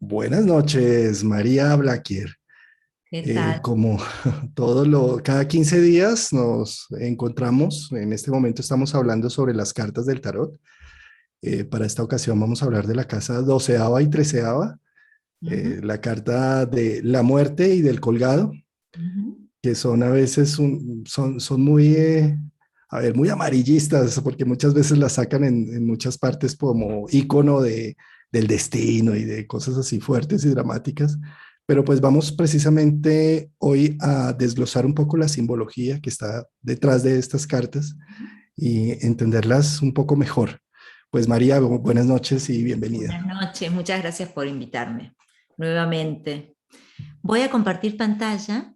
Buenas noches, María Blaquier. ¿Qué tal? Como cada 15 días nos encontramos, en este momento estamos hablando sobre las cartas del tarot. Para esta ocasión vamos a hablar de la casa doceava y treceava, Ujú, la carta de la muerte y del colgado, ujú. que son a veces son muy, a ver, muy amarillistas, porque muchas veces las sacan en muchas partes como icono del destino y de cosas así fuertes y dramáticas. Pero pues vamos precisamente hoy a desglosar un poco la simbología que está detrás de estas cartas y entenderlas un poco mejor. Pues María, buenas noches y bienvenida. Buenas noches, muchas gracias por invitarme nuevamente. Voy a compartir pantalla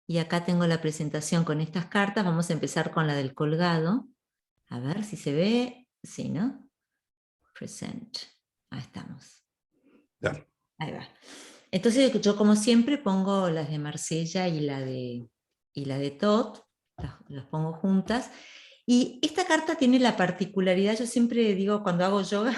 y acá tengo la presentación con estas cartas. Vamos a empezar con la del colgado. A ver si se ve. Sí, ¿no? Present. Ahí estamos. Ya. Ahí va. Entonces yo como siempre pongo las de Marsella y la de Todd, las pongo juntas. Y esta carta tiene la particularidad, yo siempre digo cuando hago yoga,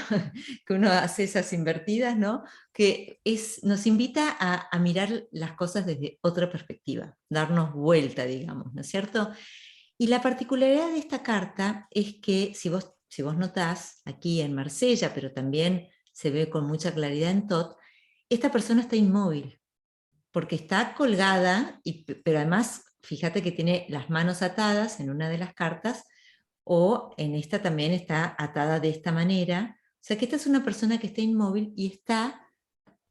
que uno hace esas invertidas, ¿no? Que nos invita a mirar las cosas desde otra perspectiva, darnos vuelta, digamos, ¿no es cierto? Y la particularidad de esta carta es que si vos notás aquí en Marsella, pero también se ve con mucha claridad en Todd, esta persona está inmóvil, porque está colgada, pero además, fíjate que tiene las manos atadas en una de las cartas, o en esta también está atada de esta manera. O sea que esta es una persona que está inmóvil y está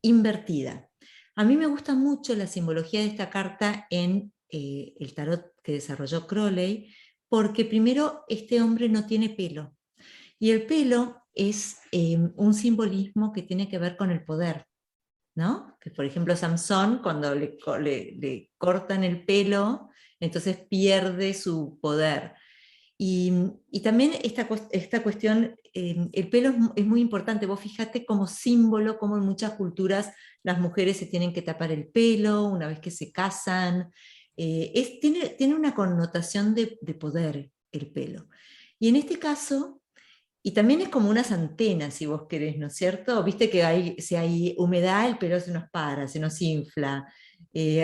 invertida. A mí me gusta mucho la simbología de esta carta en el tarot que desarrolló Crowley, porque primero este hombre no tiene pelo, y el pelo es un simbolismo que tiene que ver con el poder, ¿no? Que por ejemplo Samson, cuando le cortan el pelo, entonces pierde su poder. Y también esta cuestión, el pelo es muy importante. Vos fíjate como símbolo, como en muchas culturas las mujeres se tienen que tapar el pelo una vez que se casan. Tiene una connotación de poder el pelo. Y en este caso, y también es como unas antenas, si vos querés, ¿no es cierto? Viste que si hay humedad, el pelo se nos para, se nos infla.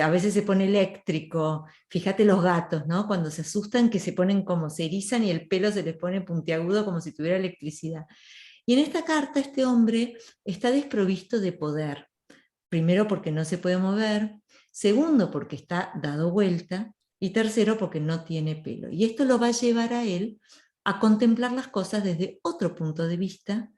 A veces se pone eléctrico. Fíjate los gatos, ¿no? Cuando se asustan, que se ponen como, se erizan y el pelo se les pone puntiagudo como si tuviera electricidad. Y en esta carta, este hombre está desprovisto de poder. Primero, porque no se puede mover. Segundo, porque está dado vuelta. Y tercero, porque no tiene pelo. Y esto lo va a llevar a él a contemplar las cosas desde otro punto de vista.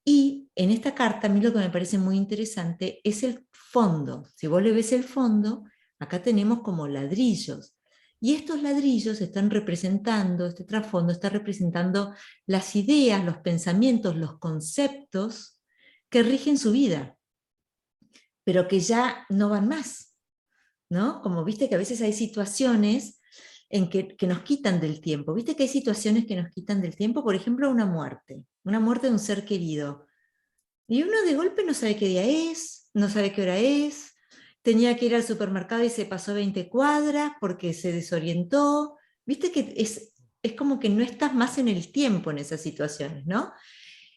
Y en esta carta, a mí lo que me parece muy interesante es el fondo. Si vos le ves el fondo, acá tenemos como ladrillos. Y estos ladrillos están representando, este trasfondo está representando las ideas, los pensamientos, los conceptos que rigen su vida, pero que ya no van más, ¿no? Como viste que a veces hay situaciones que nos quitan del tiempo. Viste que hay situaciones que nos quitan del tiempo, por ejemplo, una muerte de un ser querido. Y uno de golpe no sabe qué día es, no sabe qué hora es, tenía que ir al supermercado y se pasó 20 cuadras porque se desorientó. Viste que es como que no estás más en el tiempo en esas situaciones, ¿no?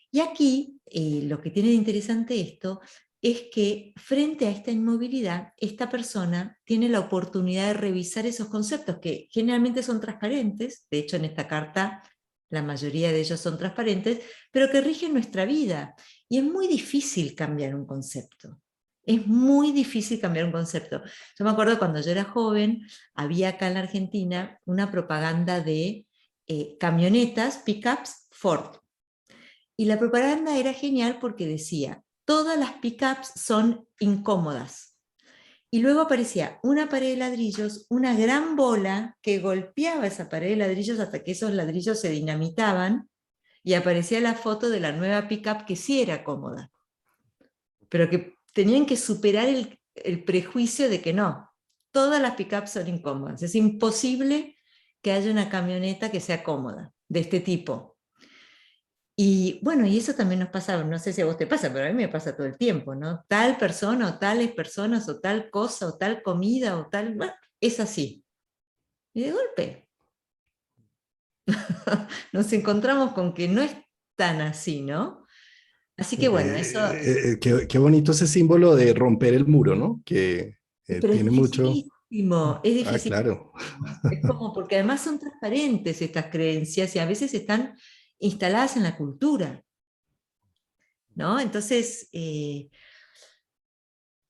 Y aquí lo que tiene de interesante esto es que frente a esta inmovilidad, esta persona tiene la oportunidad de revisar esos conceptos que generalmente son transparentes. De hecho, en esta carta la mayoría de ellos son transparentes, pero que rigen nuestra vida. Y es muy difícil cambiar un concepto. Es muy difícil cambiar un concepto. Yo me acuerdo cuando yo era joven, había acá en la Argentina una propaganda de camionetas, pickups Ford. Y la propaganda era genial porque decía, todas las pickups son incómodas. Y luego aparecía una pared de ladrillos, una gran bola que golpeaba esa pared de ladrillos hasta que esos ladrillos se dinamitaban, y aparecía la foto de la nueva pickup que sí era cómoda, pero que tenían que superar el prejuicio de que no, todas las pickups son incómodas. Es imposible que haya una camioneta que sea cómoda de este tipo. Y bueno, y eso también nos pasa, no sé si a vos te pasa, pero a mí me pasa todo el tiempo, ¿no? Tal persona o tales personas o tal cosa o tal comida o tal, bueno, es así. Y de golpe nos encontramos con que no es tan así, ¿no? Así que bueno, eso, Qué bonito ese símbolo de romper el muro, ¿no? Que pero es tiene mucho... dificilísimo, es Ah, dificilísimo. claro. Es como, porque además son transparentes estas creencias y a veces están instaladas en la cultura, ¿no? Entonces,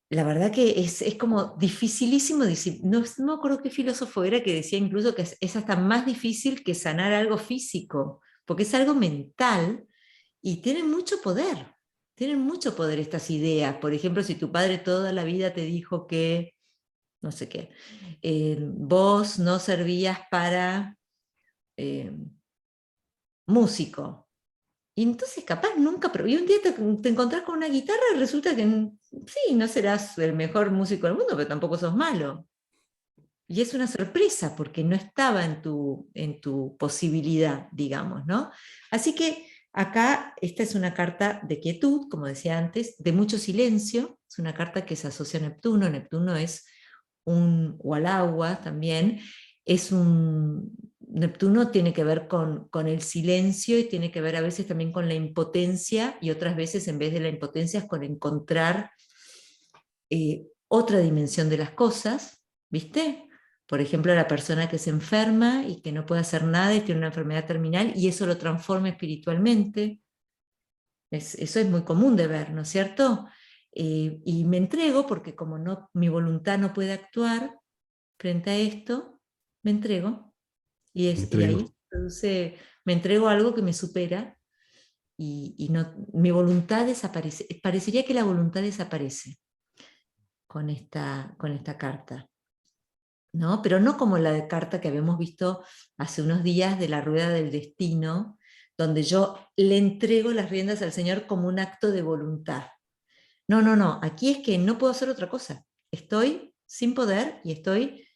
la verdad que es como dificilísimo, no me acuerdo qué filósofo era que decía incluso que es hasta más difícil que sanar algo físico, porque es algo mental y tienen mucho poder estas ideas. Por ejemplo, si tu padre toda la vida te dijo que, no sé qué, vos no servías para eh, músico. Y entonces capaz nunca, pero y un día te encontrás con una guitarra y resulta que sí, no serás el mejor músico del mundo, pero tampoco sos malo. Y es una sorpresa porque no estaba en tu posibilidad, digamos, ¿no? Así que acá esta es una carta de quietud, como decía antes, de mucho silencio. Es una carta que se asocia a Neptuno. Neptuno es o al agua también. Neptuno tiene que ver con el silencio y tiene que ver a veces también con la impotencia y otras veces en vez de la impotencia es con encontrar otra dimensión de las cosas, ¿viste? Por ejemplo, la persona que se enferma y que no puede hacer nada y tiene una enfermedad terminal y eso lo transforma espiritualmente. Eso es muy común de ver, ¿no es cierto? Y me entrego porque como no, mi voluntad no puede actuar frente a esto, me entrego Me y ahí entrego. me entrego a algo que me supera y no, mi voluntad desaparece. Parecería que la voluntad desaparece con esta carta. ¿No? Pero no como la carta que habíamos visto hace unos días de la rueda del destino, donde yo le entrego las riendas al Señor como un acto de voluntad. No, no, no, aquí es que no puedo hacer otra cosa. Estoy sin poder y estoy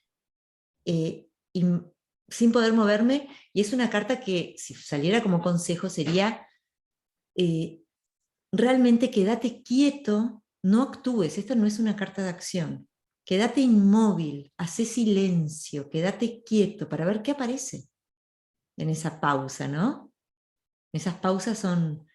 eh, sin poder moverme y es una carta que si saliera como consejo sería eh, realmente quédate quieto, no actúes, esta no es una carta de acción. Quédate inmóvil, hace silencio, quédate quieto para ver qué aparece en esa pausa, ¿no? Esas pausas son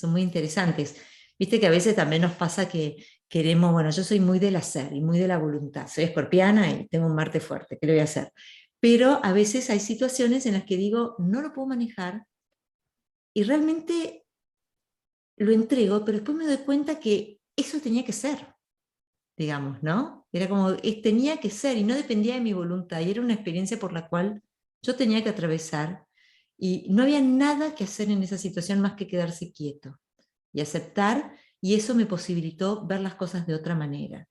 muy interesantes. Viste que a veces también nos pasa que queremos, bueno, yo soy muy del hacer y muy de la voluntad. Soy escorpiana y tengo un Marte fuerte, ¿qué le voy a hacer? Pero a veces hay situaciones en las que digo, no lo puedo manejar y realmente lo entrego, pero después me doy cuenta que eso tenía que ser, digamos, ¿no? Era como, tenía que ser y no dependía de mi voluntad y era una experiencia por la cual yo tenía que atravesar y no había nada que hacer en esa situación más que quedarse quieto y aceptar y eso me posibilitó ver las cosas de otra manera.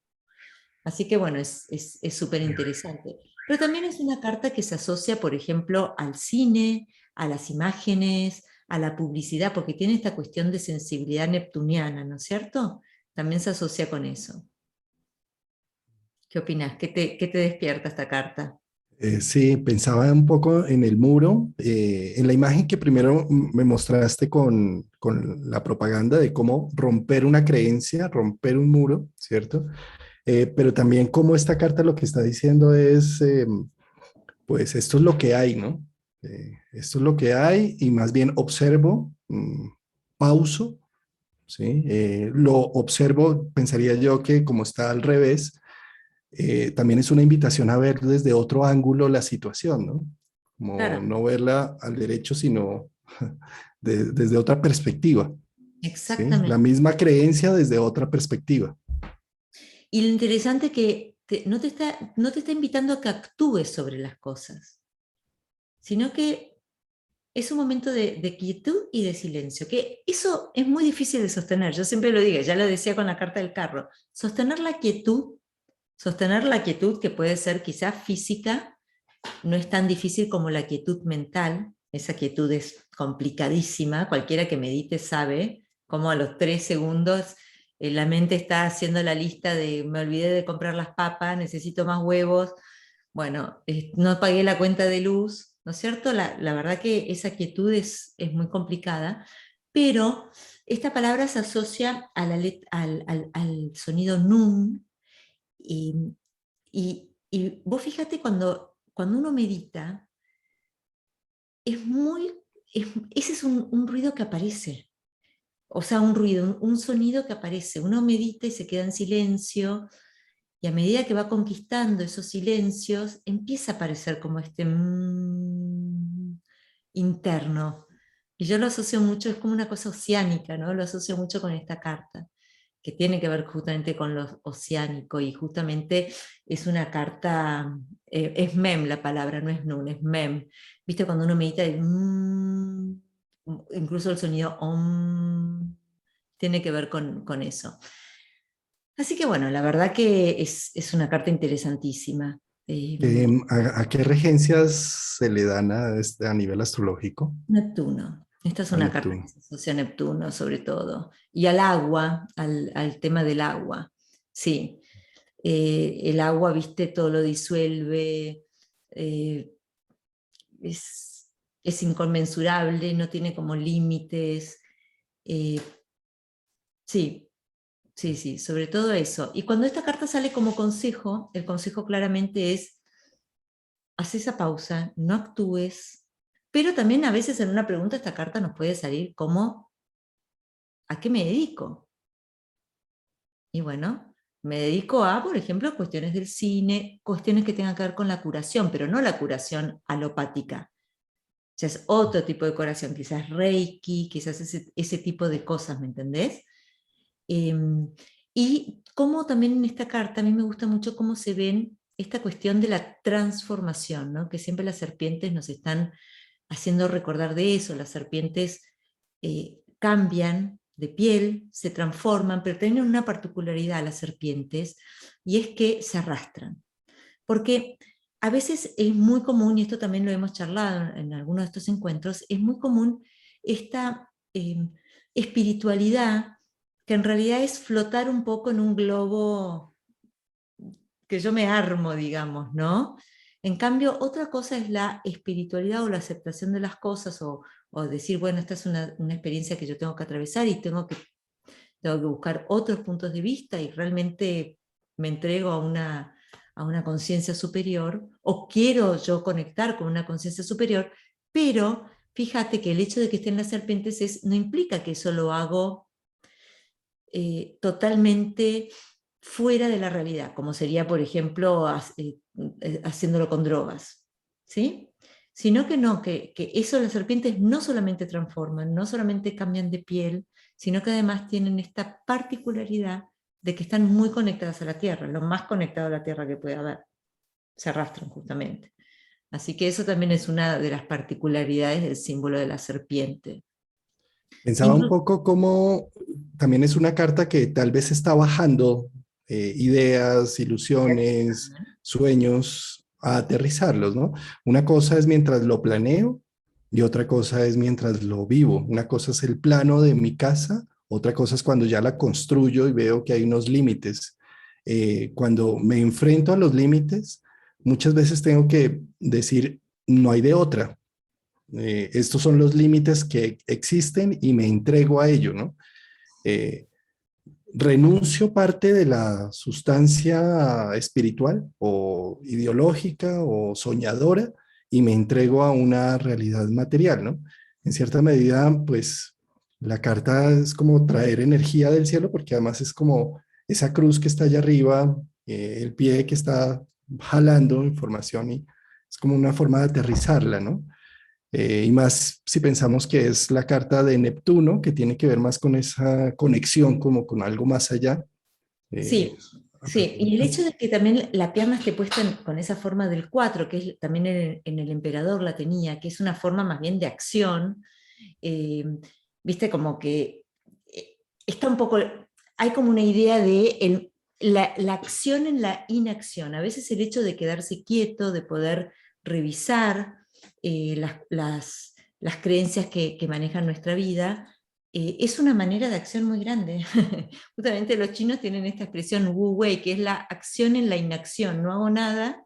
Así que bueno, es súper interesante. Pero también es una carta que se asocia, por ejemplo, al cine, a las imágenes, a la publicidad, porque tiene esta cuestión de sensibilidad neptuniana, ¿no es cierto? También se asocia con eso. ¿Qué opinas? Qué te despierta esta carta? Sí, pensaba un poco en el muro, en la imagen que primero me mostraste con la propaganda de cómo romper una creencia, romper un muro, ¿cierto? Pero también cómo esta carta lo que está diciendo es, pues esto es lo que hay, ¿no? Esto es lo que hay y más bien observo, pauso, ¿sí? Lo observo, pensaría yo que como está al revés, también es una invitación a ver desde otro ángulo la situación, ¿no? Como Claro, no verla al derecho, sino desde otra perspectiva, ¿sí? La exactamente. misma creencia desde otra perspectiva. Y lo interesante es que no te está invitando a que actúes sobre las cosas, sino que es un momento de quietud y de silencio, que eso es muy difícil de sostener. Yo siempre lo digo, ya lo decía con la carta del carro. Sostener la quietud que puede ser quizás física, no es tan difícil como la quietud mental. Esa quietud es complicadísima. Cualquiera que medite sabe cómo a los 3 segundos la mente está haciendo la lista de me olvidé de comprar las papas, necesito más huevos, bueno, no pagué la cuenta de luz, ¿no es cierto? La verdad que esa quietud es muy complicada, pero esta palabra se asocia a al sonido nun y, y vos fíjate cuando uno medita, es muy, ese es un ruido que aparece. o sea, un ruido, un sonido que aparece. Uno medita y se queda en silencio, y a medida que va conquistando esos silencios, empieza a aparecer como este interno. Y yo lo asocio mucho, es como una cosa oceánica, ¿no? Lo asocio mucho con esta carta, que tiene que ver justamente con lo oceánico, y justamente es una carta, es mem la palabra, no es nun, es mem. ¿Viste cuando uno medita y incluso el sonido om tiene que ver con eso? Así que bueno, la verdad que es una carta interesantísima. ¿A qué regencias se le dan a nivel astrológico? Neptuno. Esta es A una carta que Neptuno. se asocia a Neptuno sobre todo. Y al agua, al tema del agua. Sí, el agua, viste, todo lo disuelve, eh, es, es inconmensurable, no tiene como límites. eh, sí, sí, sí, sobre todo eso. Y cuando esta carta sale como consejo, el consejo claramente es: haz esa pausa, no actúes, pero también a veces en una pregunta esta carta nos puede salir como: ¿a qué me dedico? Y bueno, me dedico a, por ejemplo, cuestiones del cine, cuestiones que tengan que ver con la curación, pero no la curación alopática. O sea, es otro tipo de curación, quizás Reiki, quizás ese tipo de cosas, ¿me entendés? Eh, y cómo también en esta carta, a mí me gusta mucho cómo se ven esta cuestión de la transformación, ¿no? Que siempre las serpientes nos están haciendo recordar de eso. Las serpientes cambian de piel, se transforman, pero tienen una particularidad las serpientes, y es que se arrastran. Porque a veces es muy común, y esto también lo hemos charlado en algunos de estos encuentros, es muy común esta espiritualidad que en realidad es flotar un poco en un globo que yo me armo, digamos, ¿no? En cambio, otra cosa es la espiritualidad o la aceptación de las cosas, o decir, bueno, esta es una experiencia que yo tengo que atravesar y tengo que buscar otros puntos de vista, y realmente me entrego a una conciencia superior, o quiero yo conectar con una conciencia superior, pero fíjate que el hecho de que estén las serpientes no implica que eso lo hago totalmente fuera de la realidad, como sería, por ejemplo, haciéndolo con drogas, ¿sí? Sino que no, que eso las serpientes no solamente transforman, no solamente cambian de piel, sino que además tienen esta particularidad de que están muy conectadas a la Tierra, lo más conectado a la Tierra que puede haber, se arrastran justamente. Así que eso también es una de las particularidades del símbolo de la serpiente. Pensaba un Incluso, poco cómo también es una carta que tal vez está bajando ideas, ilusiones, sueños a aterrizarlos, ¿no? Una cosa es mientras lo planeo y otra cosa es mientras lo vivo. Una cosa es el plano de mi casa, otra cosa es cuando ya la construyo y veo que hay unos límites. Cuando me enfrento a los límites, muchas veces tengo que decir, no hay de otra. Estos son los límites que existen y me entrego a ello, ¿no? Eh, renuncio parte de la sustancia espiritual o ideológica o soñadora y me entrego a una realidad material, ¿no? En cierta medida, pues la carta es como traer energía del cielo, porque además es como esa cruz que está allá arriba, el pie que está jalando información, y es como una forma de aterrizarla, ¿no? Y más si pensamos que es la carta de Neptuno, que tiene que ver más con esa conexión como con algo más allá. eh, sí, sí, y el hecho de que también la pierna esté puesta con esa forma del 4, que es, también en el emperador la tenía, que es una forma más bien de acción, eh, viste, como que está un poco, hay como una idea de la acción en la inacción. A veces el hecho de quedarse quieto, de poder revisar las creencias que manejan nuestra vida, es una manera de acción muy grande. Justamente los chinos tienen esta expresión Wu Wei, que es la acción en la inacción. No hago nada,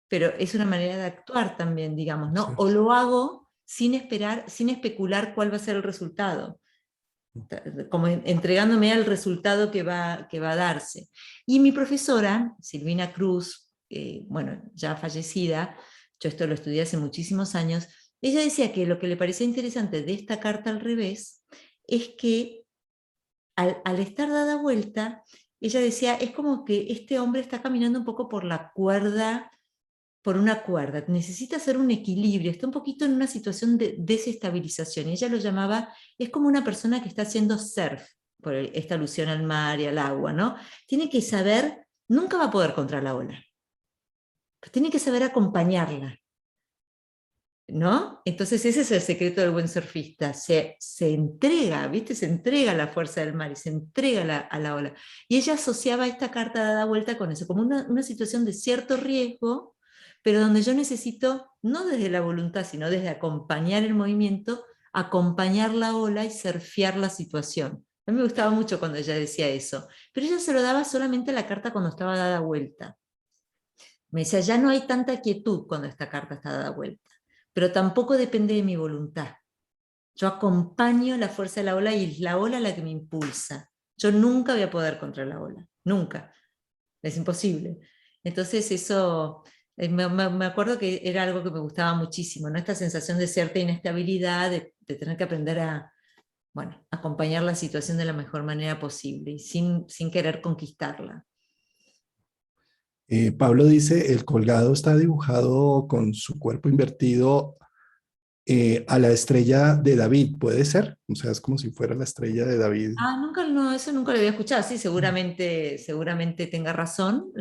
pero es una manera de actuar también, digamos, ¿no? O lo hago sin esperar, sin especular cuál va a ser el resultado, como entregándome al resultado que va a darse. Y mi profesora, Silvina Cruz, bueno, ya fallecida, yo esto lo estudié hace muchísimos años, ella decía que lo que le parecía interesante de esta carta al revés es que al estar dada vuelta, ella decía, es como que este hombre está caminando un poco por la cuerda, por una cuerda, necesita hacer un equilibrio, está un poquito en una situación de desestabilización, y ella lo llamaba, es como una persona que está haciendo surf, por esta alusión al mar y al agua, ¿no? Tiene que saber, nunca va a poder contra la ola, pero tiene que saber acompañarla, ¿no? Entonces ese es el secreto del buen surfista, se entrega, ¿viste? Se entrega a la fuerza del mar y se entrega a la ola. Y ella asociaba esta carta dada vuelta con eso, como una situación de cierto riesgo, pero donde yo necesito, no desde la voluntad, sino desde acompañar el movimiento, acompañar la ola y surfear la situación. A mí me gustaba mucho cuando ella decía eso, pero ella se lo daba solamente a la carta cuando estaba dada vuelta. Me decía, ya no hay tanta quietud cuando esta carta está dada vuelta, pero tampoco depende de mi voluntad. Yo acompaño la fuerza de la ola y es la ola la que me impulsa. Yo nunca voy a poder contra la ola, nunca. Es imposible. Entonces eso, me acuerdo que era algo que me gustaba muchísimo, ¿no? Esta sensación de cierta inestabilidad, de tener que aprender a, bueno, acompañar la situación de la mejor manera posible y sin querer conquistarla. Pablo dice, el colgado está dibujado con su cuerpo invertido a la estrella de David, ¿puede ser? O sea, es como si fuera la estrella de David. Ah, nunca, no, eso nunca lo había escuchado. Sí, seguramente tenga razón.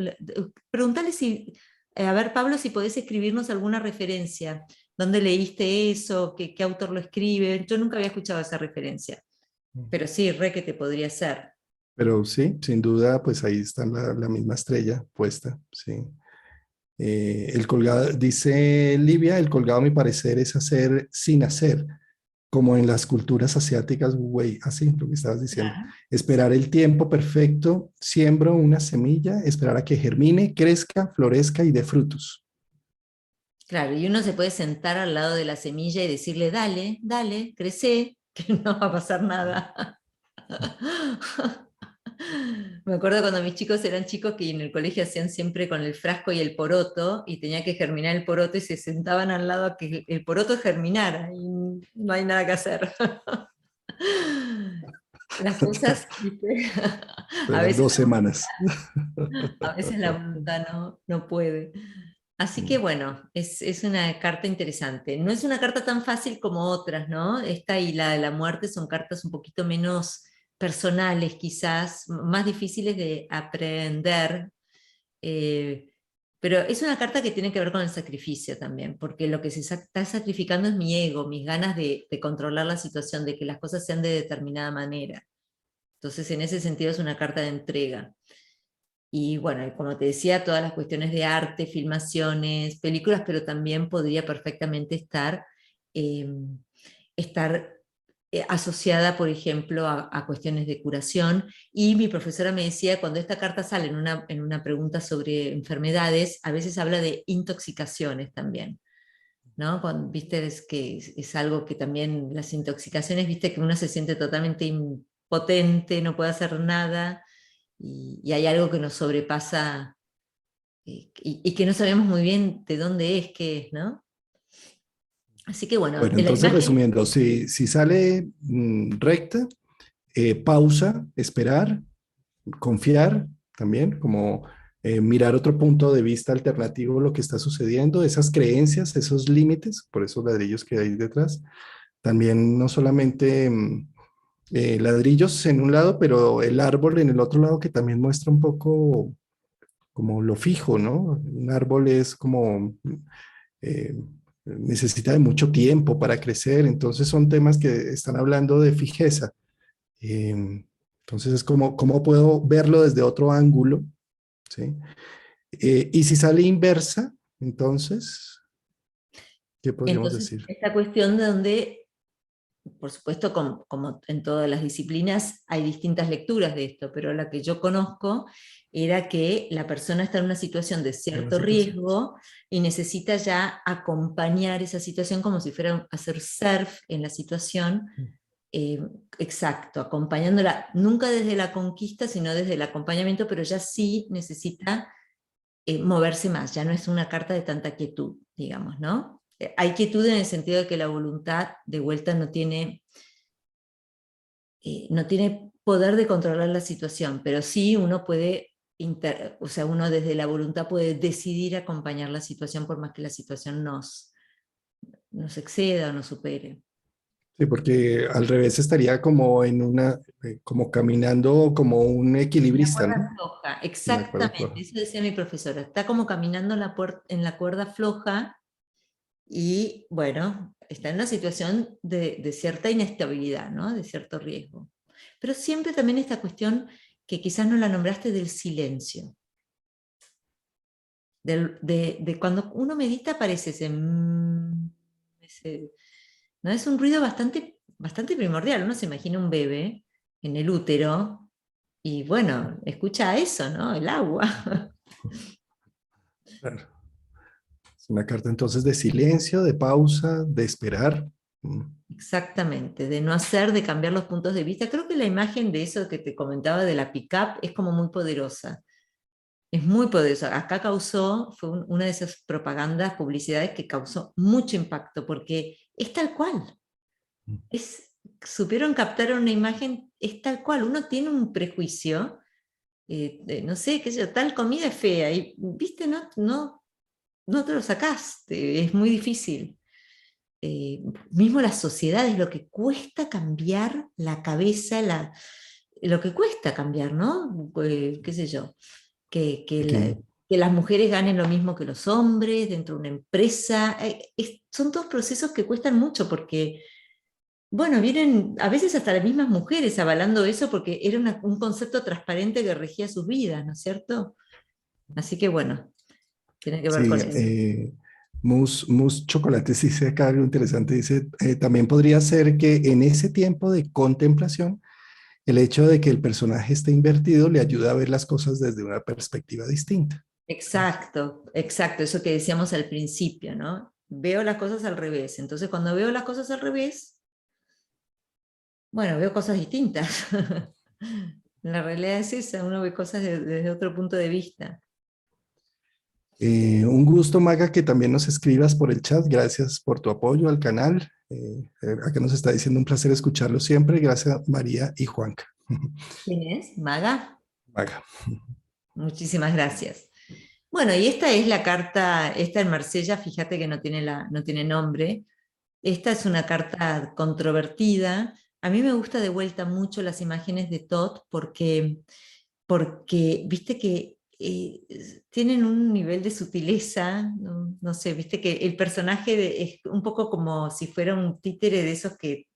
Pregúntale si, a ver, Pablo, si podés escribirnos alguna referencia. ¿Dónde leíste eso? ¿Qué autor lo escribe? Yo nunca había escuchado esa referencia. Pero sí, re que te podría ser. Pero sí, sin duda, pues ahí está la misma estrella puesta, sí. El colgado, dice Livia, el colgado a mi parecer es hacer sin hacer, como en las culturas asiáticas, güey, así lo que estabas diciendo. Claro. Esperar el tiempo perfecto, siembro una semilla, esperar a que germine, crezca, florezca y dé frutos. Claro, y uno se puede sentar al lado de la semilla y decirle, dale, dale, crece, que no va a pasar nada. Me acuerdo cuando mis chicos eran chicos que en el colegio hacían siempre con el frasco y el poroto, y tenía que germinar el poroto y se sentaban al lado a que el poroto germinara, y no hay nada que hacer. Las cosas, ¿viste? A Esperar veces, 2 semanas. a veces la voluntad no puede. Así que bueno, es una carta interesante. No es una carta tan fácil como otras, ¿no? Esta y la de la muerte son cartas un poquito menos personales, quizás, más difíciles de aprender, eh, pero es una carta que tiene que ver con el sacrificio también, porque lo que se está sacrificando es mi ego, mis ganas de controlar la situación, de que las cosas sean de determinada manera. Entonces, en ese sentido es una carta de entrega. Y bueno, como te decía, todas las cuestiones de arte, filmaciones, películas, pero también podría perfectamente eh, estar asociada, por ejemplo, a cuestiones de curación. Y mi profesora me decía, cuando esta carta sale en una pregunta sobre enfermedades, a veces habla de intoxicaciones también. ¿No? Viste, es que es algo que también las intoxicaciones, viste que uno se siente totalmente impotente, no puede hacer nada, y hay algo que nos sobrepasa, y que no sabemos muy bien de dónde es, qué es, ¿no? Así que bueno, Bueno, la entonces imagen, resumiendo, si sale recta, pausa, esperar, confiar también, como mirar otro punto de vista alternativo a lo que está sucediendo, esas creencias, esos límites, por esos ladrillos que hay detrás. También no solamente ladrillos en un lado, pero el árbol en el otro lado que también muestra un poco como lo fijo, ¿no? Un árbol es como eh, necesita de mucho tiempo para crecer, entonces son temas que están hablando de fijeza. Entonces es como, ¿cómo puedo verlo desde otro ángulo? ¿Sí? Y si sale inversa, entonces, ¿qué podríamos entonces, decir? esta cuestión de donde, por supuesto, como en todas las disciplinas, hay distintas lecturas de esto, pero la que yo conozco era que la persona está en una situación de Una cierto situación. riesgo y necesita ya acompañar esa situación como si fuera a hacer surf en la situación. eh, exacto, acompañándola, nunca desde la conquista, sino desde el acompañamiento, pero ya sí necesita moverse más, ya no es una carta de tanta quietud, digamos, ¿no? Hay quietud en el sentido de que la voluntad de vuelta no tiene, no tiene poder de controlar la situación, pero sí uno puede, o sea, uno desde la voluntad puede decidir acompañar la situación por más que la situación nos exceda o nos supere. Sí, porque al revés estaría como en una, como caminando como un En la equilibrista, cuerda ¿no? floja, En la cuerda exactamente, floja. eso decía mi profesora, está como caminando en la cuerda floja y bueno, está en una situación de cierta inestabilidad, ¿no? De cierto riesgo. Pero siempre también esta cuestión que quizás no la nombraste del silencio. De cuando uno medita parece ¿no? Es un ruido bastante primordial. Uno se imagina un bebé en el útero y bueno, escucha eso, ¿no? El agua. Claro. Es una carta entonces de silencio, de pausa, de esperar. Mm. Exactamente, de no hacer, de cambiar los puntos de vista. Creo que la imagen de eso que te comentaba de la pick-up es como muy poderosa. Es muy poderosa. Acá fue una de esas propagandas, publicidades que causó mucho impacto porque es tal cual. Es, supieron captar una imagen, es tal cual. Uno tiene un prejuicio, no sé, qué sé yo, tal comida es fea y, viste, no te lo sacaste, es muy difícil. Mismo las sociedades, lo que cuesta cambiar la cabeza, lo que cuesta cambiar, ¿no? Qué sé yo, que, que, Aquí, la- que las mujeres ganen lo mismo que los hombres dentro de una empresa. Son todos procesos que cuestan mucho porque, bueno, vienen a veces hasta las mismas mujeres avalando eso porque era un concepto transparente que regía sus vidas, ¿no es cierto? Así que bueno, tiene que ver sí, con eso. Mus Chocolate sí dice acá algo interesante. Dice, también podría ser que en ese tiempo de contemplación, el hecho de que el personaje esté invertido le ayuda a ver las cosas desde una perspectiva distinta. Exacto, exacto, eso que decíamos al principio, ¿no? Veo las cosas al revés. Entonces, cuando veo las cosas al revés, bueno, veo cosas distintas. La realidad es esa, uno ve cosas desde otro punto de vista. Un gusto, Maga, que también nos escribas por el chat. Gracias por tu apoyo al canal. Acá nos está diciendo un placer escucharlo siempre. Gracias, María y Juanca. ¿Quién es? Maga. Maga. Muchísimas gracias. Bueno, y esta es la carta, esta en Marsella, fíjate que no tiene nombre. Esta es una carta controvertida. A mí me gusta de vuelta mucho las imágenes de Todd porque viste que tienen un nivel de sutileza, no sé, viste que el personaje es un poco como si fuera un títere de esos que,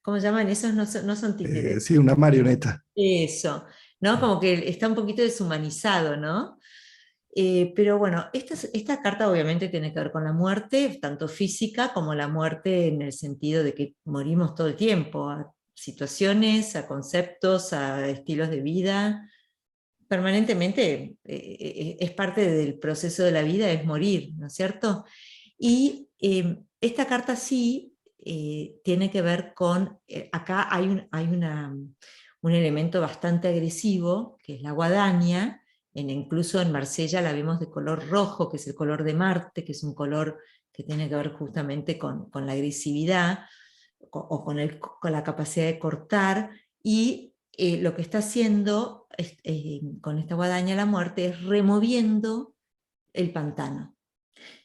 ¿cómo llaman? Esos no son títeres. Sí, una marioneta. Eso, ¿no? Como que está un poquito deshumanizado, ¿no? Pero bueno, esta carta obviamente tiene que ver con la muerte, tanto física como la muerte en el sentido de que morimos todo el tiempo, a situaciones, a conceptos, a estilos de vida. Permanentemente es parte del proceso de la vida, es morir, ¿no es cierto? Y esta carta sí tiene que ver con, acá un elemento bastante agresivo, que es la guadaña, incluso en Marsella la vemos de color rojo, que es el color de Marte, que es un color que tiene que ver justamente con la agresividad o con la capacidad de cortar, y lo que está haciendo con esta guadaña la muerte es removiendo el pantano.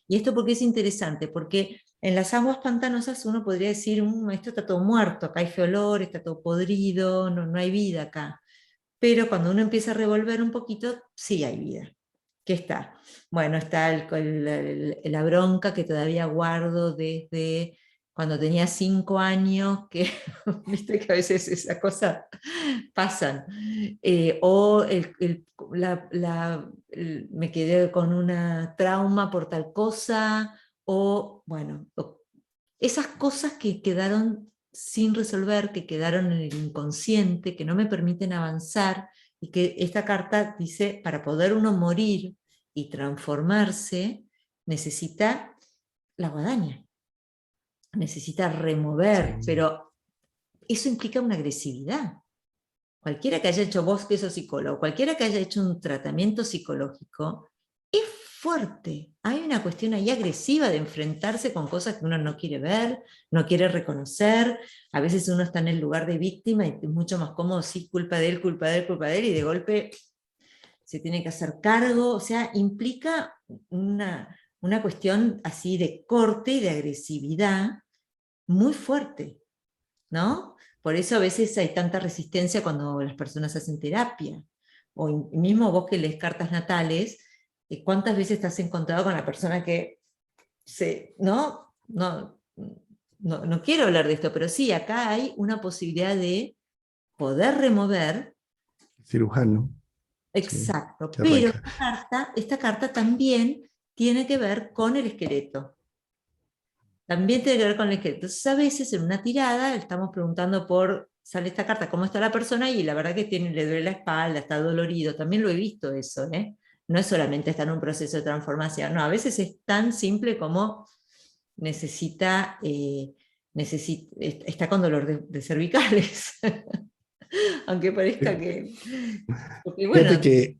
¿Y esto por qué es interesante? Porque en las aguas pantanosas uno podría decir, esto está todo muerto, acá hay feo olor, está todo podrido, no hay vida acá. Pero cuando uno empieza a revolver un poquito, sí hay vida. ¿Qué está? Bueno, está la bronca que todavía guardo desde cuando tenía 5 años, que viste que a veces esas cosas pasan. O me quedé con una trauma por tal cosa, o bueno, esas cosas que quedaron sin resolver, que quedaron en el inconsciente, que no me permiten avanzar, y que esta carta dice, para poder uno morir y transformarse, necesita la guadaña, necesita remover, Sí. pero eso implica una agresividad. Cualquiera que haya hecho, vos que sos psicólogo, cualquiera que haya hecho un tratamiento psicológico, es fuerte. Hay una cuestión ahí agresiva de enfrentarse con cosas que uno no quiere ver, no quiere reconocer. A veces uno está en el lugar de víctima y es mucho más cómodo, sí, culpa de él, culpa de él, culpa de él, y de golpe se tiene que hacer cargo. O sea, implica una cuestión así de corte y de agresividad muy fuerte, ¿no? Por eso a veces hay tanta resistencia cuando las personas hacen terapia. O mismo vos que lees cartas natales, ¿cuántas veces te has encontrado con la persona que no quiero hablar de esto, pero sí, acá hay una posibilidad de poder remover. Cirujano, sí, Exacto, que pero arranca. esta carta también tiene que ver con el esqueleto. También tiene que ver con el esqueleto. Entonces, a veces en una tirada estamos preguntando sale esta carta, cómo está la persona, y la verdad que le duele la espalda, está dolorido. También lo he visto eso, ¿eh? No es solamente está en un proceso de transformación, no, a veces es tan simple como necesita, está con dolor de cervicales, aunque parezca Eh, que, porque Fíjate bueno, que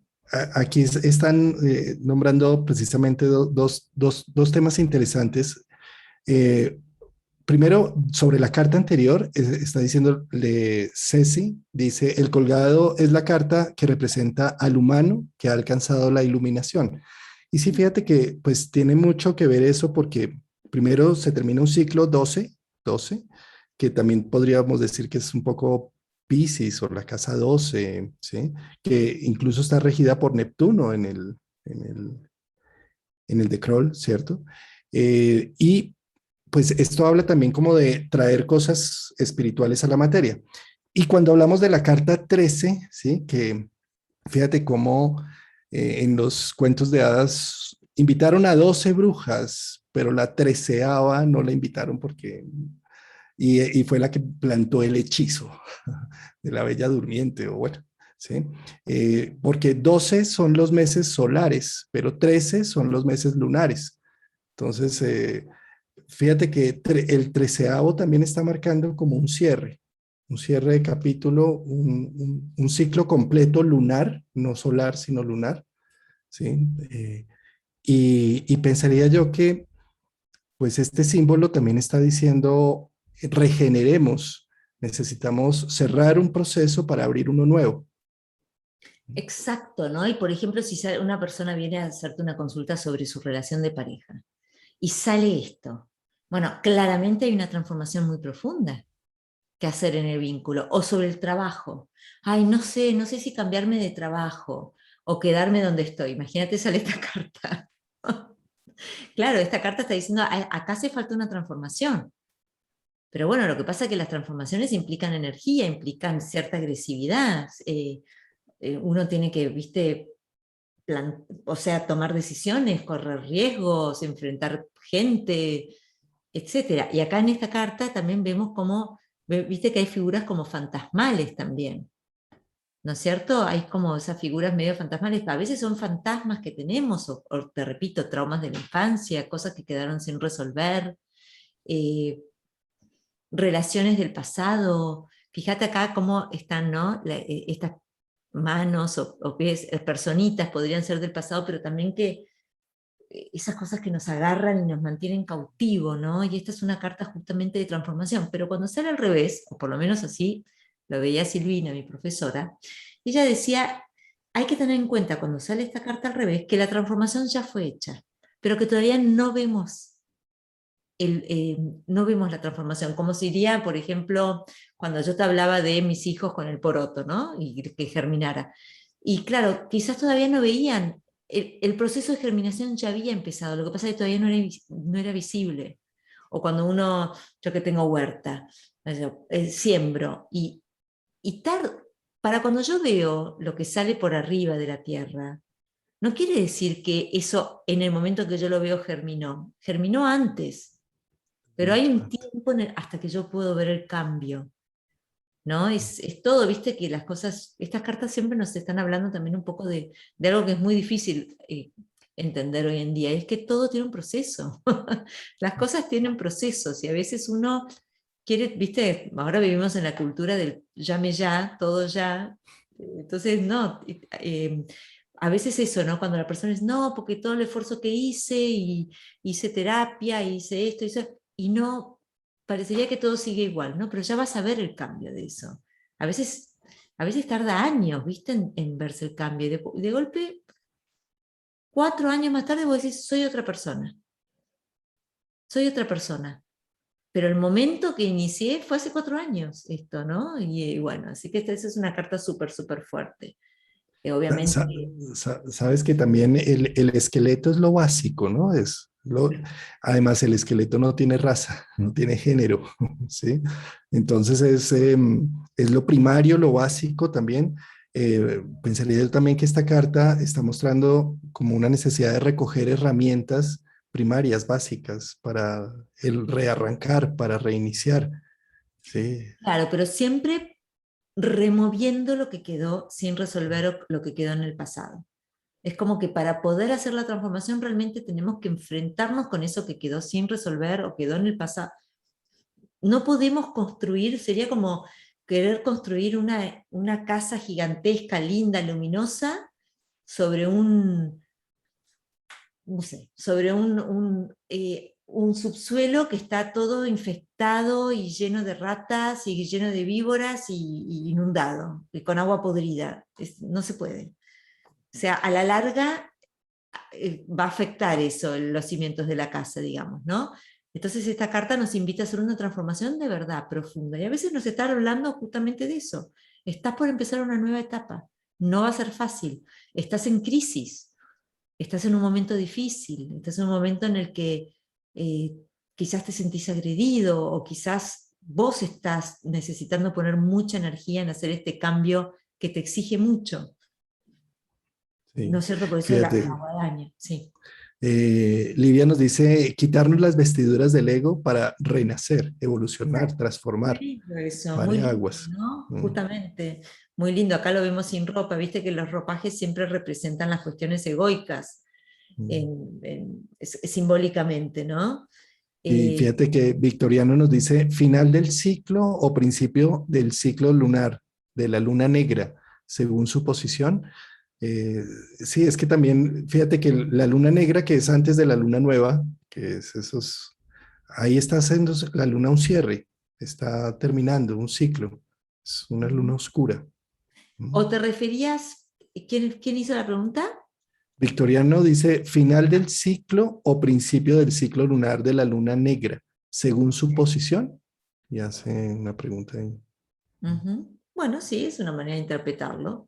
aquí están nombrando precisamente dos temas interesantes. Eh, Primero, sobre la carta anterior, está diciéndole Ceci, dice, el colgado es la carta que representa al humano que ha alcanzado la iluminación. Y sí, fíjate que pues tiene mucho que ver eso porque primero se termina un ciclo 12 que también podríamos decir que es un poco Piscis o la casa 12, ¿sí? Que incluso está regida por Neptuno en el, en el de Kroll, ¿cierto? Y pues esto habla también como de traer cosas espirituales a la materia. Y cuando hablamos de la carta 13, ¿sí? Que fíjate cómo en los cuentos de hadas invitaron a 12 brujas, pero la treceava no la invitaron porque, y fue la que plantó el hechizo de la Bella Durmiente, o bueno, ¿sí? Porque 12 son los meses solares, pero 13 son los meses lunares. Entonces, fíjate que el treceavo también está marcando como un cierre de capítulo, un ciclo completo lunar, no solar, sino lunar, ¿sí? Y pensaría yo que, pues, este símbolo también está diciendo, regeneremos, necesitamos cerrar un proceso para abrir uno nuevo. exacto, ¿no? Y por ejemplo, si una persona viene a hacerte una consulta sobre su relación de pareja y sale esto, bueno, claramente hay una transformación muy profunda que hacer en el vínculo, o sobre el trabajo. Ay, no sé si cambiarme de trabajo o quedarme donde estoy. Imagínate, sale esta carta. Claro, esta carta está diciendo, acá hace falta una transformación. Pero bueno, lo que pasa es que las transformaciones implican energía, implican cierta agresividad. Uno tiene que, viste, o sea, tomar decisiones, correr riesgos, enfrentar gente, etcétera. Y acá en esta carta también vemos cómo, viste que hay figuras como fantasmales también, ¿no es cierto? Hay como esas figuras medio fantasmales, a veces son fantasmas que tenemos, o te repito, traumas de la infancia, cosas que quedaron sin resolver, eh, relaciones del pasado. Fíjate acá cómo están, ¿no? Estas manos o pies, personitas podrían ser del pasado, pero también que esas cosas que nos agarran y nos mantienen cautivo, ¿no? Y esta es una carta justamente de transformación, pero cuando sale al revés, o por lo menos así lo veía Silvina, mi profesora, ella decía, hay que tener en cuenta cuando sale esta carta al revés, que la transformación ya fue hecha, pero que todavía no vemos la transformación, como si iría, por ejemplo, cuando yo te hablaba de mis hijos con el poroto, ¿no? Y que germinara. Y claro, quizás todavía no veían, el proceso de germinación ya había empezado, lo que pasa es que todavía no era visible. O cuando yo que tengo huerta, siembro, y para cuando yo veo lo que sale por arriba de la tierra, no quiere decir que eso en el momento que yo lo veo germinó antes, pero hay un tiempo hasta que yo puedo ver el cambio, ¿no? Es todo, viste, que las cosas, estas cartas siempre nos están hablando también un poco de algo que es muy difícil entender hoy en día, y es que todo tiene un proceso. Las cosas tienen procesos y a veces uno quiere, viste, ahora vivimos en la cultura del llame ya, todo ya, entonces no. a veces eso, ¿no? Cuando la persona dice, no, porque todo el esfuerzo que hice, y hice terapia, hice esto, y no, parecería que todo sigue igual, ¿no? Pero ya vas a ver el cambio de eso. A veces, a veces tarda años, ¿viste? En verse el cambio. Y de golpe, 4 años más tarde, vos decís, soy otra persona. Soy otra persona. Pero el momento que inicié fue hace 4 años, esto, ¿no? Y bueno, así que esa es una carta súper, súper fuerte. Obviamente. Sabes que también el esqueleto es lo básico, ¿no? Además, el esqueleto no tiene raza, no tiene género, ¿sí? Entonces es lo primario, lo básico también. Pensaría yo también que esta carta está mostrando como una necesidad de recoger herramientas primarias, básicas, para el rearrancar, para reiniciar, ¿sí? Claro, pero siempre removiendo lo que quedó sin resolver o lo que quedó en el pasado. Es como que para poder hacer la transformación realmente tenemos que enfrentarnos con eso que quedó sin resolver o quedó en el pasado. No podemos construir, sería como querer construir una casa gigantesca, linda, luminosa, sobre no sé, sobre un subsuelo que está todo infestado y lleno de ratas y lleno de víboras y inundado, y con agua podrida. No se puede. O sea, a la larga va a afectar eso, los cimientos de la casa, digamos, ¿no? Entonces esta carta nos invita a hacer una transformación de verdad profunda. Y a veces nos está hablando justamente de eso. Estás por empezar una nueva etapa. No va a ser fácil. Estás en crisis. Estás en un momento difícil. Estás en un momento en el que eh, quizás te sentís agredido, o quizás vos estás necesitando poner mucha energía en hacer este cambio que te exige mucho. ¿No Sí, es cierto? Por eso la fíjate. guadaña, sí. Livia nos dice quitarnos las vestiduras del ego para renacer, evolucionar, Muy transformar. lindo eso, muy Varias lindo, aguas. ¿no? Mm, Justamente, muy lindo. Acá lo vemos sin ropa, viste que los ropajes siempre representan las cuestiones egoicas, mm. simbólicamente, ¿no? Y Eh, fíjate que Victoriano nos dice final del ciclo o principio del ciclo lunar, de la luna negra, según su posición. Eh, sí, es que también, fíjate que la luna negra, que es antes de la luna nueva, que es esos, ahí está haciendo la luna un cierre, está terminando un ciclo, es una luna oscura. ¿O Mm. te referías, quién hizo la pregunta? Victoriano dice final del ciclo o principio del ciclo lunar de la luna negra, según su posición. Y hace una pregunta ahí. Ujú. Bueno, sí, es una manera de interpretarlo.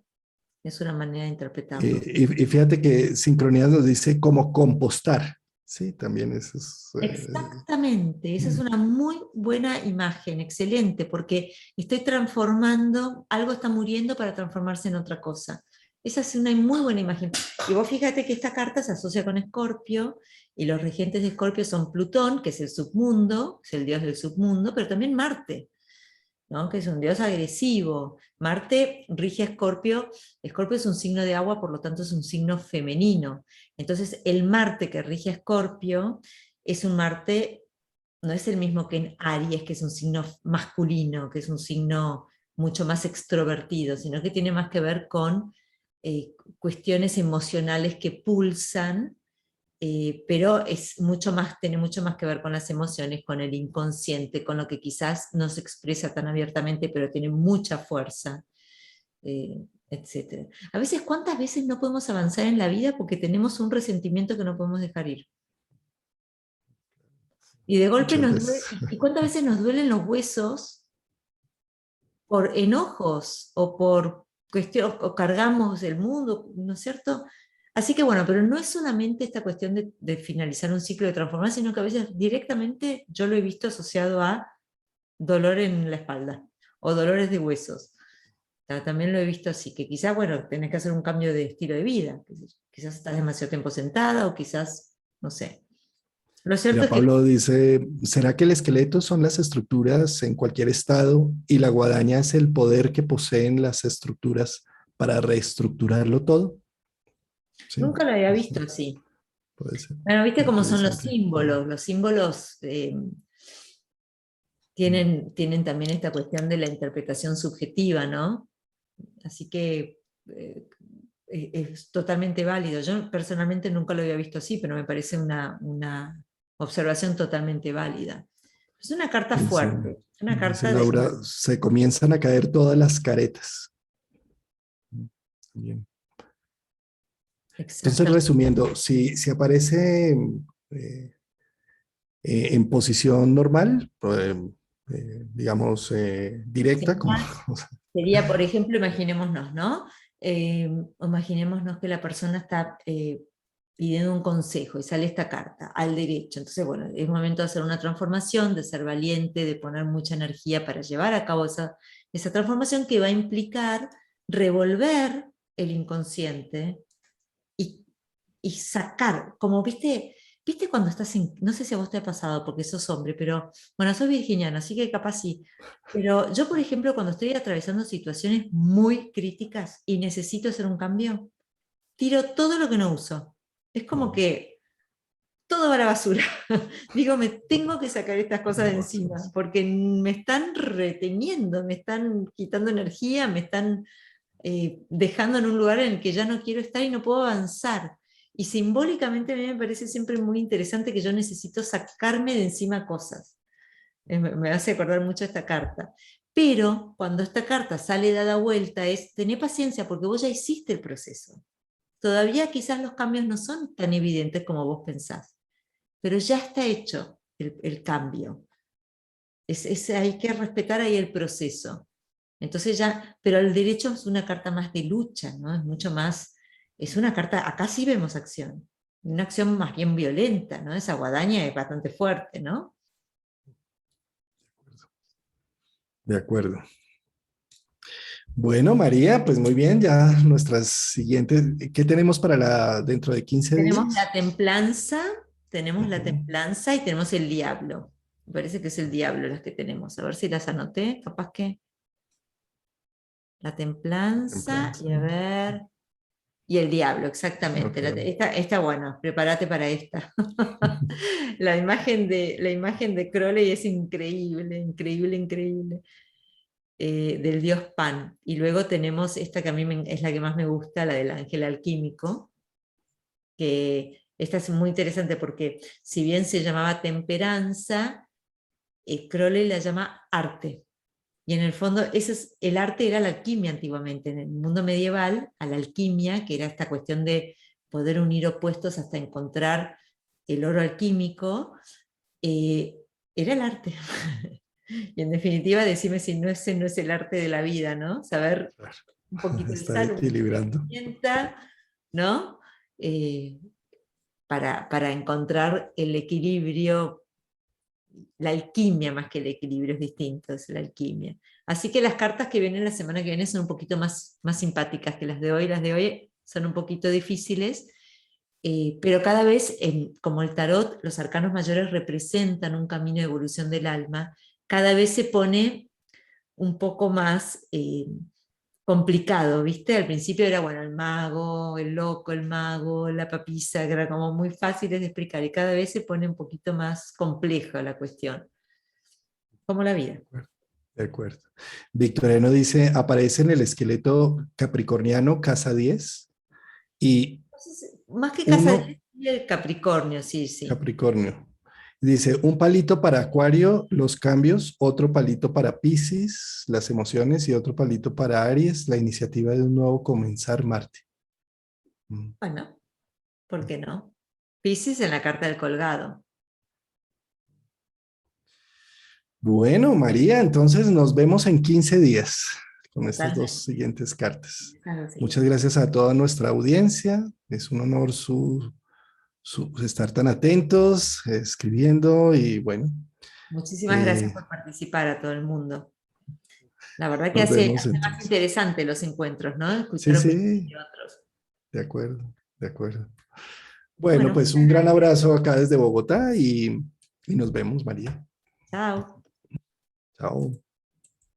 Es una manera de interpretarlo. Y fíjate que Sincronías nos dice cómo compostar. Sí, también eso es. Exactamente, esa es una muy buena imagen, excelente, porque estoy transformando, algo está muriendo para transformarse en otra cosa. Esa es una muy buena imagen. Y vos fíjate que esta carta se asocia con Escorpio, y los regentes de Escorpio son Plutón, que es el submundo, es el dios del submundo, pero también Marte, ¿no? Que es un dios agresivo. Marte rige a Escorpio. Escorpio es un signo de agua, por lo tanto es un signo femenino. Entonces el Marte que rige a Escorpio es un Marte, no es el mismo que en Aries, que es un signo masculino, que es un signo mucho más extrovertido, sino que tiene más que ver con cuestiones emocionales que pulsan, pero es mucho más, tiene mucho más que ver con las emociones, con el inconsciente, con lo que quizás no se expresa tan abiertamente, pero tiene mucha fuerza, etc. A veces, ¿cuántas veces no podemos avanzar en la vida porque tenemos un resentimiento que no podemos dejar ir? Y de golpe Muchas nos duele, veces. y cuántas veces nos duelen los huesos por enojos o por cuestiones, o cargamos el mundo, ¿no es cierto? Así que bueno, pero no es solamente esta cuestión de finalizar un ciclo de transformación, sino que a veces directamente yo lo he visto asociado a dolor en la espalda o dolores de huesos. También lo he visto así, que quizás, bueno, tenés que hacer un cambio de estilo de vida. Quizás estás demasiado tiempo sentada o quizás, no sé. Lo cierto Mira, es que Pablo dice, ¿será que el esqueleto son las estructuras en cualquier estado y la guadaña es el poder que poseen las estructuras para reestructurarlo todo? Sí, nunca lo había eso visto así. puede ser Bueno, viste cómo son los interesante. símbolos. Los símbolos tienen también esta cuestión de la interpretación subjetiva, ¿no? Así que es totalmente válido. Yo personalmente nunca lo había visto así, pero me parece una observación totalmente válida. Es una carta Dice, fuerte, una dice carta de... Laura, se comienzan a caer todas las caretas. Bien. Entonces, Exactamente. resumiendo, si aparece en posición normal, digamos, directa, como, Sería, por ejemplo, imaginémonos, ¿no? Imaginémonos que la persona está pidiendo un consejo y sale esta carta al derecho. Entonces, bueno, es momento de hacer una transformación, de ser valiente, de poner mucha energía para llevar a cabo esa transformación que va a implicar revolver el inconsciente y, y sacar, como viste cuando estás en, no sé si a vos te ha pasado porque sos hombre, pero bueno, soy virginiana, así que capaz sí. Pero yo, por ejemplo, cuando estoy atravesando situaciones muy críticas y necesito hacer un cambio, tiro todo lo que no uso. Es como que todo va a la basura. Digo, me tengo que sacar estas cosas de encima, porque me están reteniendo, me están quitando energía, me están dejando en un lugar en el que ya no quiero estar y no puedo avanzar. Y simbólicamente a mí me parece siempre muy interesante que yo necesito sacarme de encima cosas. Me hace acordar mucho esta carta. Pero cuando esta carta sale dada vuelta es, tené paciencia porque vos ya hiciste el proceso. Todavía quizás los cambios no son tan evidentes como vos pensás, pero ya está hecho el cambio. Hay que respetar ahí el proceso. Entonces ya, pero el derecho es una carta más de lucha, ¿no? Es mucho más, es una carta, acá sí vemos acción, una acción más bien violenta, ¿no? Esa guadaña es bastante fuerte, ¿no? de acuerdo. Bueno, María, pues muy bien, ya nuestras siguientes, ¿qué tenemos para dentro de 15 Tenemos días? la templanza, tenemos la Ujú. templanza y tenemos el diablo. Me parece que es el diablo las que tenemos. A ver si las anoté, capaz que la templanza Templanza. y a ver. Y el diablo, exactamente. Ok. Esta, bueno, prepárate para esta. La imagen de Crowley es increíble, increíble, increíble. Del dios Pan. Y luego tenemos esta que a mí es la que más me gusta, la del ángel alquímico, que esta es muy interesante porque si bien se llamaba temperanza, Crowley la llama arte. Y en el fondo, el arte era la alquimia antiguamente. En el mundo medieval, a la alquimia, que era esta cuestión de poder unir opuestos hasta encontrar el oro alquímico, eh, era el arte. Y en definitiva, decime si ese no es el arte de la vida, ¿no? Saber Claro. un poquito de Está sal, un poquito de equilibrando. pimienta, ¿no? Eh, para encontrar el equilibrio, la alquimia más que el equilibrio es distinto, es la alquimia. Así que las cartas que vienen la semana que viene son un poquito más simpáticas que las de hoy. Las de hoy son un poquito difíciles, pero cada vez, como el tarot, los arcanos mayores representan un camino de evolución del alma, cada vez se pone un poco más complicado, ¿viste? Al principio era, bueno, el mago, el loco, el mago, la papisa, que era como muy fáciles de explicar, y cada vez se pone un poquito más compleja la cuestión, como la vida. De acuerdo. Victoriano dice, aparece en el esqueleto capricorniano, casa 10 y Entonces, más que casa uno, de el Capricornio, sí, sí. Capricornio. Dice, un palito para Acuario, los cambios, otro palito para Piscis, las emociones y otro palito para Aries, la iniciativa de un nuevo comenzar, Marte. Mm. Bueno, ¿por qué no? Piscis en la carta del colgado. Bueno, María, entonces nos vemos en 15 días con estas dos Totalmente. siguientes cartas. Claro, Muchas sí. gracias a toda nuestra audiencia. Es un honor estar tan atentos, escribiendo y bueno, Muchísimas gracias eh, por participar a todo el mundo. La verdad que nos vemos hace más entonces. interesante los encuentros, ¿no? Sí, Escuchar opiniones sí, de otros. de acuerdo, de acuerdo. Bueno, Bueno, pues un gran abrazo acá desde Bogotá y nos vemos, María. chao. Chao.